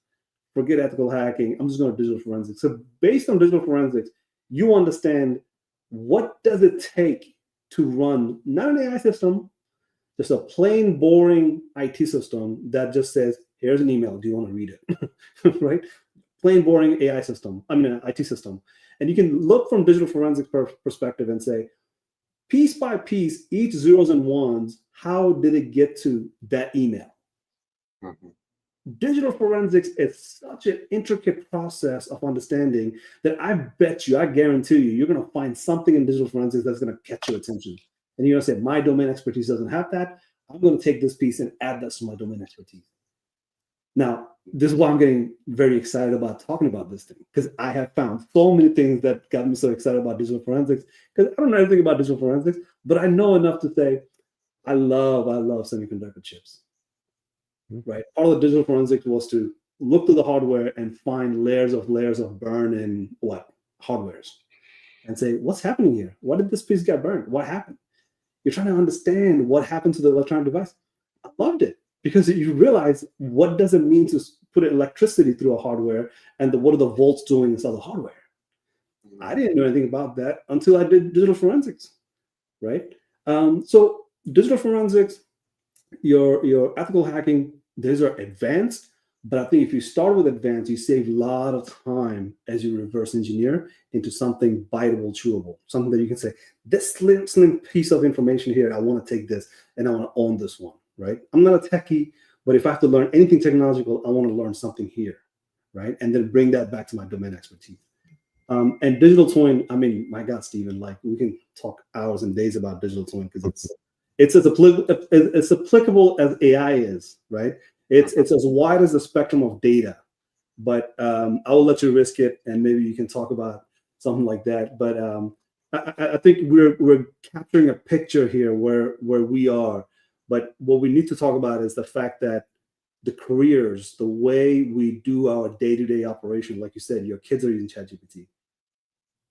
forget ethical hacking, I'm just going to digital forensics. So based on digital forensics, you understand what does it take to run not an AI system, just a plain boring IT system that just says, here's an email, do you want to read it? Right? Plain boring AI system, an IT system. And you can look from digital forensics perspective and say, piece by piece, each zeros and ones, how did it get to that email?
Mhm.
Digital forensics is such an intricate process of understanding that I bet you, I guarantee you're going to find something in digital forensics that's going to catch your attention. And you're going to say, my domain expertise doesn't have that. I'm going to take this piece and add that to my domain expertise. Now, this is why I'm getting very excited about talking about this thing, because I have found so many things that got me so excited about digital forensics, because I don't know anything about digital forensics, but I know enough to say, I love semiconductor chips. Right? Part of the digital forensics was to look through the hardware and find layers of burn in hardwares, and say, what's happening here? Why did this piece get burned? What happened? You're trying to understand what happened to the electronic device. I loved it, because you realize what does it mean to put electricity through a hardware, and what are the volts doing inside the hardware. I didn't know anything about that until I did digital forensics, right? So digital forensics, your ethical hacking, these are advanced, but I think if you start with advanced, you save a lot of time as you reverse engineer into something biteable, chewable, something that you can say, this slim piece of information here, I want to take this and I want to own this one, right? I'm not a techie, but if I have to learn anything technological, I want to learn something here, right? And then bring that back to my domain expertise. And digital twin, my God, Stephen, we can talk hours and days about digital twin, because it's as applicable as AI is, right? It's as wide as the spectrum of data. But I will let you risk it, and maybe you can talk about something like that. But I think we're capturing a picture here where we are. But what we need to talk about is the fact that the careers, the way we do our day-to-day operation, like you said, your kids are using ChatGPT.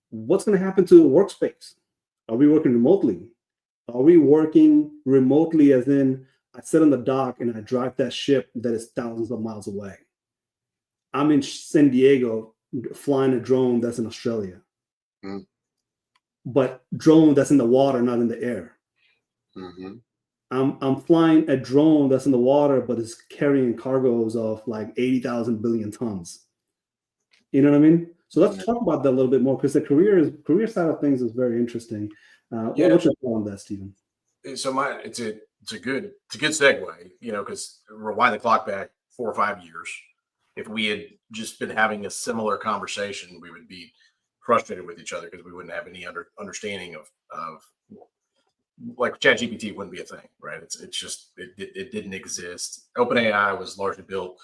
What's going to happen to the workspace? Are we working remotely? Are we working remotely as in I sit on the dock and I drive that ship that is thousands of miles away? I'm in San Diego flying a drone that's in Australia.
Mm.
But drone that's in the water, not in the air.
Mm-hmm.
I'm flying a drone that's in the water, but it's carrying cargoes of 80,000 billion tons. You know what I mean? So let's talk about that a little bit more, because the career side of things is very interesting. What's your thought on that, Stephen?
So it's a good segue, because rewind the clock back 4 or 5 years. If we had just been having a similar conversation, we would be frustrated with each other, because we wouldn't have any understanding of ChatGPT wouldn't be a thing, right? It's just it didn't exist. OpenAI was largely built,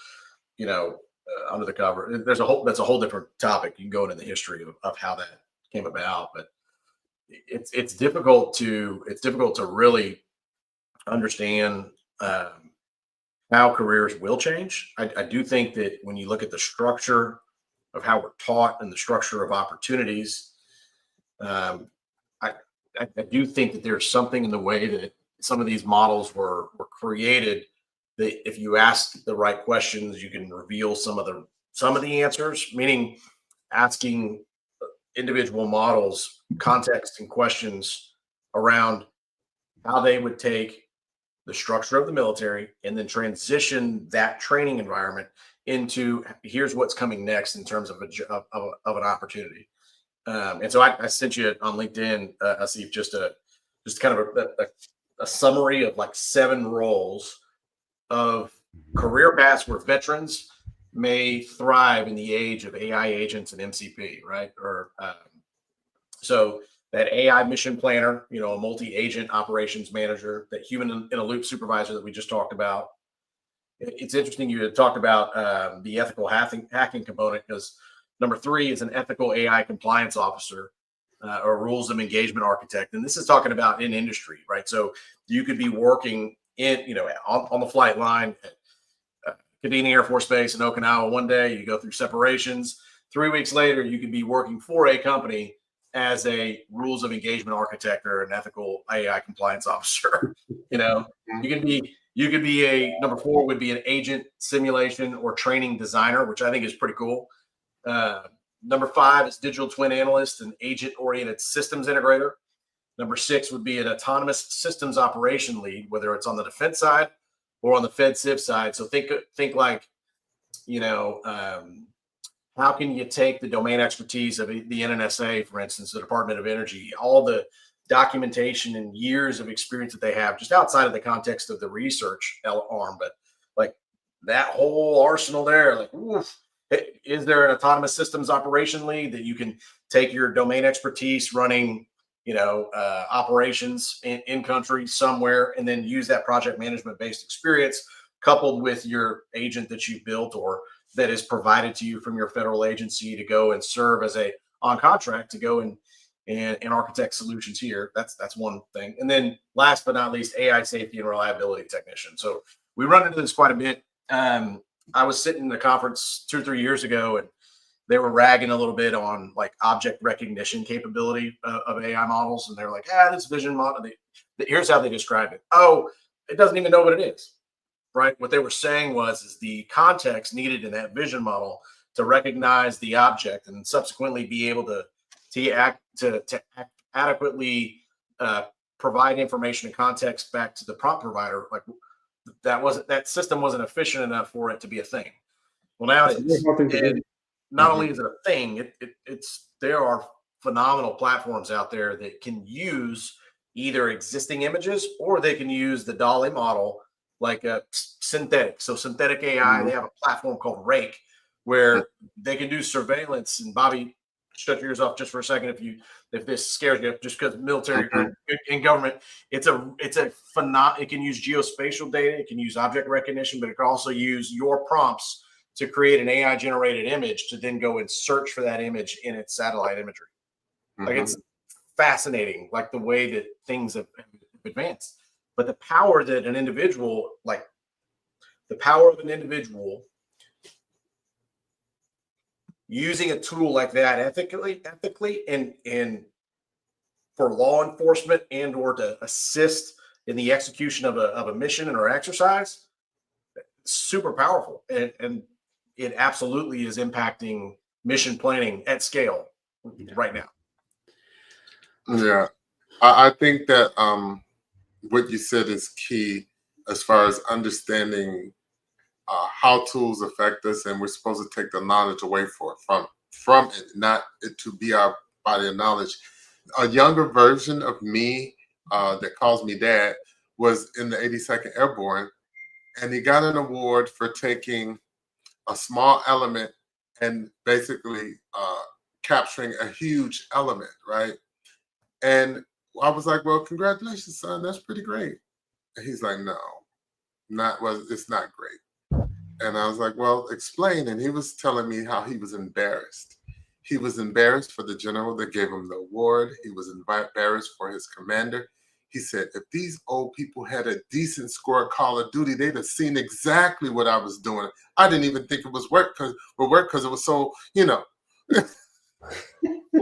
under the cover. That's a whole different topic. You can go into the history of how that came about, but it's difficult to really understand how careers will change. I do think that when you look at the structure of how we're taught and the structure of opportunities, I do think that there's something in the way that some of these models were created, that if you ask the right questions, you can reveal some of the some of the answers, meaning asking individual models context and questions around how they would take the structure of the military and then transition that training environment into here's what's coming next in terms of an opportunity. And so I sent you on LinkedIn, Asif, just kind of a summary of like 7 roles of career paths where veterans may thrive in the age of AI agents and MCP, right? Or so that AI mission planner, you know, a multi-agent operations manager, that human in a loop supervisor that we just talked about. It's interesting you had talked about the ethical hacking component, because number 3 is an ethical AI compliance officer or rules of engagement architect. And this is talking about in industry, right? So you could be working in, you know, on the flight line at Kadena Air Force Base in Okinawa one day, you go through separations. 3 weeks later, you could be working for a company as a rules of engagement architect or an ethical AI compliance officer. You know, you could be a number 4 would be an agent simulation or training designer, which I think is pretty cool. Number 5 is digital twin analyst and agent oriented systems integrator. Number 6 would be an autonomous systems operation lead, whether it's on the defense side or on the Fed Civ side. So think like, you know, how can you take the domain expertise of the NNSA, for instance, the Department of Energy, all the documentation and years of experience that they have just outside of the context of the research arm, but like that whole arsenal there, like, oof, is there an autonomous systems operation lead that you can take your domain expertise running, you know, operations in country somewhere, and then use that project management based experience coupled with your agent that you built or that is provided to you from your federal agency to go and serve as a on contract to go and architect solutions here. That's one thing. And then last but not least, AI safety and reliability technician. So we run into this quite a bit. I was sitting in a conference 2 or 3 years ago, and they were ragging a little bit on like object recognition capability of AI models. And they're like, this vision model, here's how they describe it. Oh, it doesn't even know what it is. Right. What they were saying is the context needed in that vision model to recognize the object and subsequently be able to adequately provide information and context back to the prompt provider. Like that system wasn't efficient enough for it to be a thing. Well, now it is. And not only is it a thing, there are phenomenal platforms out there that can use either existing images or they can use the DALL-E model like a synthetic. So synthetic AI, they have a platform called Rake where they can do surveillance. And Bobby, shut your ears off just for a second if this scares you, just because military and government, it can use geospatial data, it can use object recognition, but it can also use your prompts to create an AI generated image to then go and search for that image in its satellite imagery. Like it's fascinating, like the way that things have advanced. But the power that an individual, like the power of an individual using a tool like that ethically and for law enforcement and or to assist in the execution of a mission or exercise, super powerful. And it absolutely is impacting mission planning at scale right now.
Yeah, I think that what you said is key as far as understanding how tools affect us, and we're supposed to take the knowledge away from it, not it to be our body of knowledge. A younger version of me that calls me dad was in the 82nd Airborne, and he got an award for taking a small element and basically capturing a huge element, right? And I was like, well, congratulations, son. That's pretty great. And he's like, no, it's not great. And I was like, well, explain. And he was telling me how he was embarrassed. He was embarrassed for the general that gave him the award. He was embarrassed for his commander. He said, if these old people had a decent score of Call of Duty, they'd have seen exactly what I was doing. I didn't even think it was work because it was so, you know. I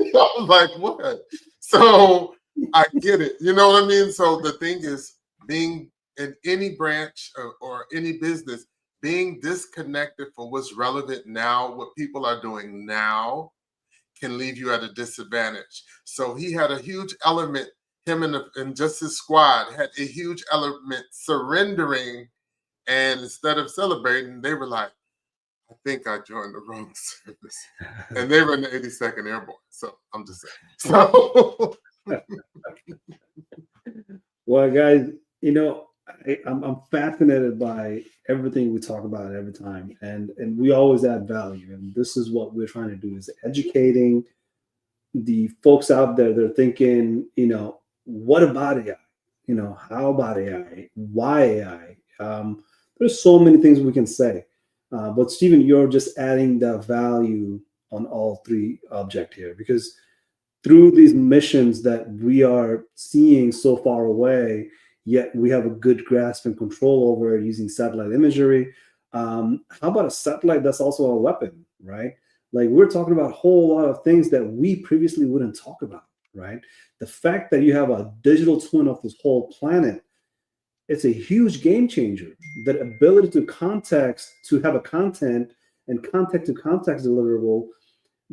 was like, what? So I get it. You know what I mean? So the thing is, being in any branch or any business, being disconnected for what's relevant now, what people are doing now, can leave you at a disadvantage. So he had a huge element, him and just his squad had a huge element surrendering. And instead of celebrating, they were like, I think I joined the wrong service. And they were in the 82nd Airborne. So I'm just saying. So
Well, guys, I'm fascinated by everything we talk about every time, and we always add value. And this is what we're trying to do: is educating the folks out there. They're thinking, what about AI? How about AI? Why AI? There's so many things we can say, but Stephen, you're just adding the value on all three object here, because through these missions that we are seeing so far away, yet we have a good grasp and control over it using satellite imagery. How about a satellite that's also a weapon, right? Like, we're talking about a whole lot of things that we previously wouldn't talk about, right? The fact that you have a digital twin of this whole planet, it's a huge game changer. That ability to have a content and context to context deliverable,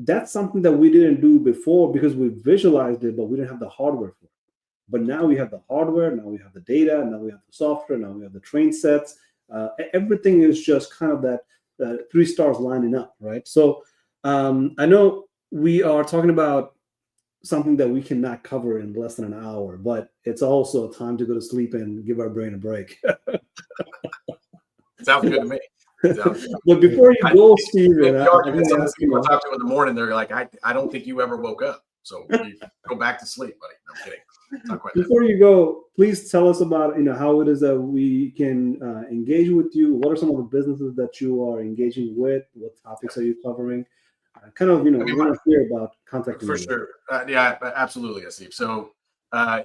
that's something that we didn't do before because we visualized it, but we didn't have the hardware for it. But now we have the hardware, now we have the data, now we have the software, now we have the train sets. Everything is just kind of that 3 stars lining up, right? So I know we are talking about something that we cannot cover in less than an hour, but it's also time to go to sleep and give our brain a break.
Sounds good to me.
But before you go, Steven,
the argument some of the people I talk to in the morning, they're like, I don't think you ever woke up. So you go back to sleep, buddy. No, I'm kidding. Not quite
before you go, please tell us about how it is that we can engage with you. What are some of the businesses that you are engaging with? What topics are you covering? We want to hear about contacting
for
you.
sure. Yeah, absolutely, Asif. So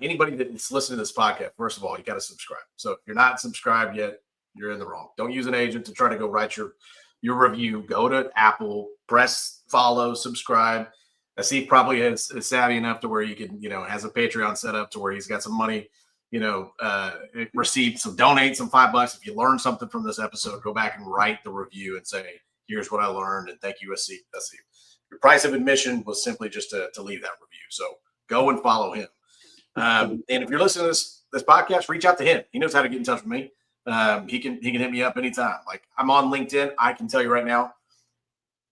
anybody that's listening to this podcast, first of all, you got to subscribe. So if you're not subscribed yet, you're in the wrong. Don't use an agent to try to go write your review. Go to Apple, press follow, subscribe. Asif probably is savvy enough to where you can, has a Patreon set up to where he's got some money, received some, donate some $5. If you learn something from this episode, go back and write the review and say, here's what I learned. And thank you, Asif. Your price of admission was simply just to leave that review. So go and follow him. And if you're listening to this podcast, reach out to him. He knows how to get in touch with me. He can hit me up anytime. Like, I'm on LinkedIn. I can tell you right now,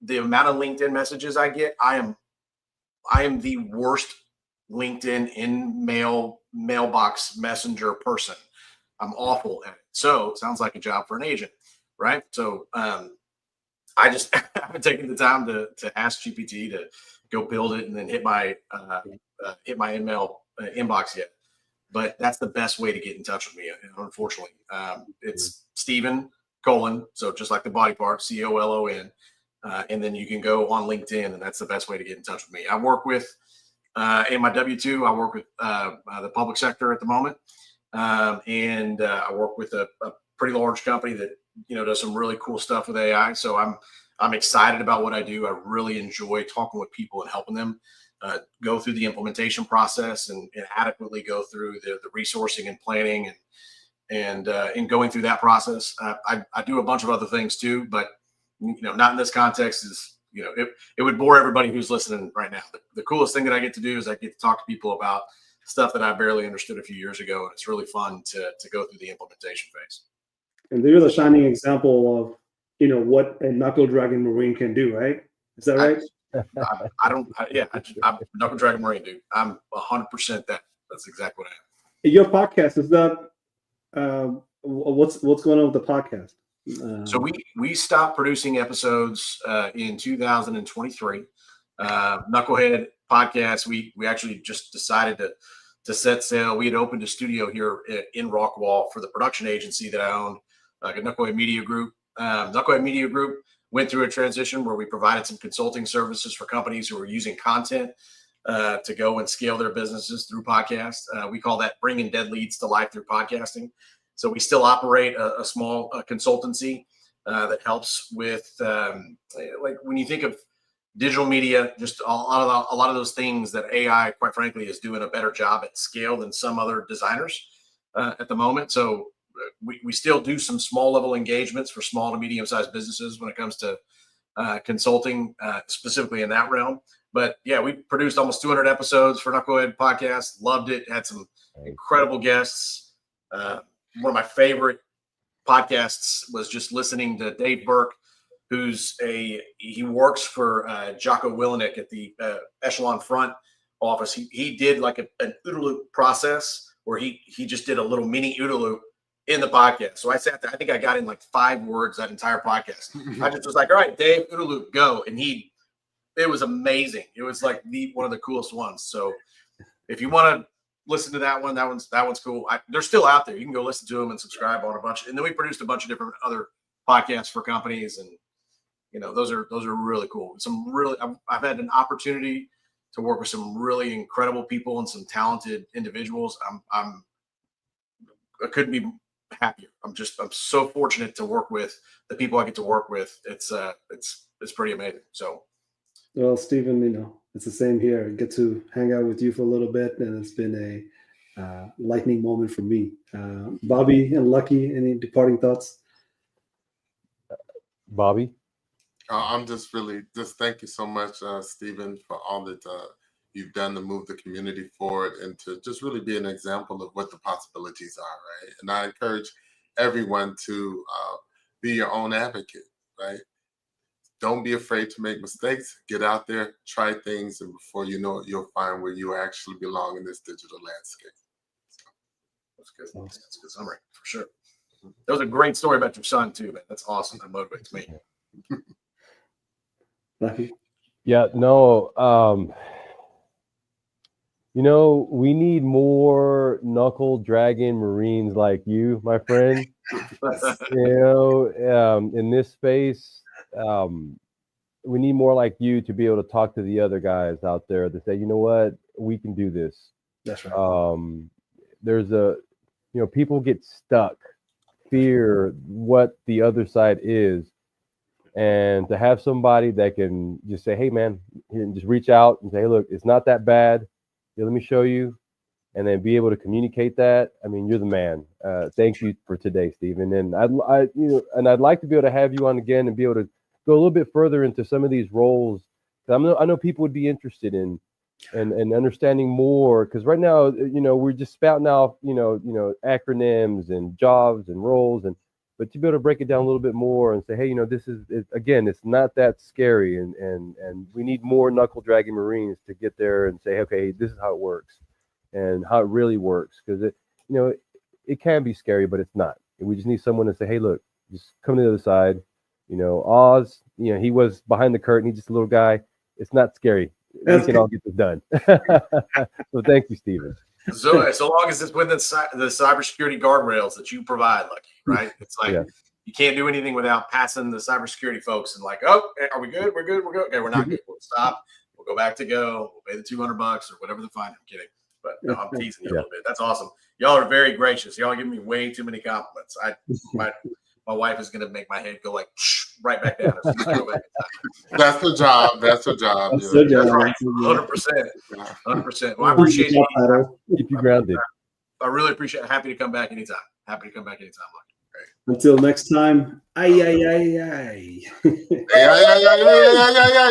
the amount of LinkedIn messages I get, I am the worst LinkedIn mailbox messenger person. I'm awful at it. So it sounds like a job for an agent, right? So I just haven't taken the time to ask GPT to go build it and then hit my email inbox yet. But that's the best way to get in touch with me, unfortunately. It's Stephen : so just like the body part, COLON. And then you can go on LinkedIn, and that's the best way to get in touch with me. I work with, in my W-2, I work with the public sector at the moment. And I work with a pretty large company that, does some really cool stuff with AI. So I'm excited about what I do. I really enjoy talking with people and helping them go through the implementation process and adequately go through the resourcing and planning and going through that process. I do a bunch of other things too, but not in this context. Is it would bore everybody who's listening right now. The coolest thing that I get to do is I get to talk to people about stuff that I barely understood a few years ago, and it's really fun to go through the implementation phase.
And you're the shining example of what a knuckle dragging Marine can do, right? Is that right?
I'm Knuckle Dragon Marine, dude. I'm 100% that. That's exactly what I am.
Your podcast, is that what's going on with the podcast?
So we stopped producing episodes in 2023. Knucklehead podcast. We actually just decided to set sail. We had opened a studio here in Rockwall for the production agency that I own, like a Knucklehead Media Group. Knucklehead Media Group went through a transition where we provided some consulting services for companies who were using content to go and scale their businesses through podcasts. We call that bringing dead leads to life through podcasting. So we still operate a small consultancy that helps with, like, when you think of digital media, just a lot of those things that AI, quite frankly, is doing a better job at scale than some other designers at the moment. So we still do some small level engagements for small to medium sized businesses when it comes to consulting, specifically in that realm. But yeah, we produced almost 200 episodes for Knucklehead Podcast. Loved it. Had some incredible guests. One of my favorite podcasts was just listening to Dave Burke, he works for Jocko Willenick at the Echelon Front office. He did like an OODA loop process where he just did a little mini OODA loop in the podcast. So I sat there, I think I got in like 5 words that entire podcast. I just was like, all right, Dave, OODA loop, go. And it was amazing. It was like one of the coolest ones. So if you want to listen to that one's cool. They're still out there. You can go listen to them and subscribe on a bunch. And then we produced a bunch of different other podcasts for companies, and those are really cool. I've had an opportunity to work with some really incredible people and some talented individuals. I couldn't be happier. I'm so fortunate to work with the people I get to work with. It's pretty amazing. So,
well, Stephen, it's the same here. I get to hang out with you for a little bit, and it's been a lightning moment for me. Bobby and Lucky, any departing thoughts?
Bobby?
I'm just thank you so much, Stephen, for all that you've done to move the community forward and to just really be an example of what the possibilities are, right? And I encourage everyone to be your own advocate, right? Don't be afraid to make mistakes. Get out there, try things, and before you know it, you'll find where you actually belong in this digital landscape. So,
that's good. That's a good summary, for sure. That was a great story about your son, too, man. That's awesome. That motivates me.
Yeah, no. We need more knuckle dragon Marines like you, my friend. In this space, we need more like you to be able to talk to the other guys out there to say, you know what, we can do this.
That's right.
There's people get stuck, fear what the other side is. And to have somebody that can just say, hey, man, and just reach out and say, hey, look, it's not that bad. Here, let me show you. And then be able to communicate that. I mean, you're the man. Thank you for today, Stephen. And I'd like to be able to have you on again and be able to go a little bit further into some of these roles. I know people would be interested in and understanding more, because right now, we're just spouting out, acronyms and jobs and roles, but to be able to break it down a little bit more and say, hey, this is, again, it's not that scary, and we need more knuckle dragging Marines to get there and say, okay, this is how it works and how it really works, because it can be scary, but it's not. We just need someone to say, hey, look, just come to the other side. Oz, he was behind the curtain. He's just a little guy. It's not scary. We can all get this done. So thank you, Stephen.
So long as it's within the cybersecurity guardrails that you provide, Lucky, right? It's like you can't do anything without passing the cybersecurity folks and like, oh, are we good? We're good. We're good. Okay, we're not good. We'll stop. We'll go back to go. We'll pay the $200 or whatever the fine. I'm kidding, but no, I'm teasing you a little bit. That's awesome. Y'all are very gracious. Y'all give me way too many compliments. My wife is going to make my head go like right back down.
That's the job. That's the job.
That's the job.
Right. 100%. 100%. Well, I appreciate you.
Keep you grounded.
I really appreciate it. Happy to come back anytime. Lucky.
Until next time. Ay.
Hey,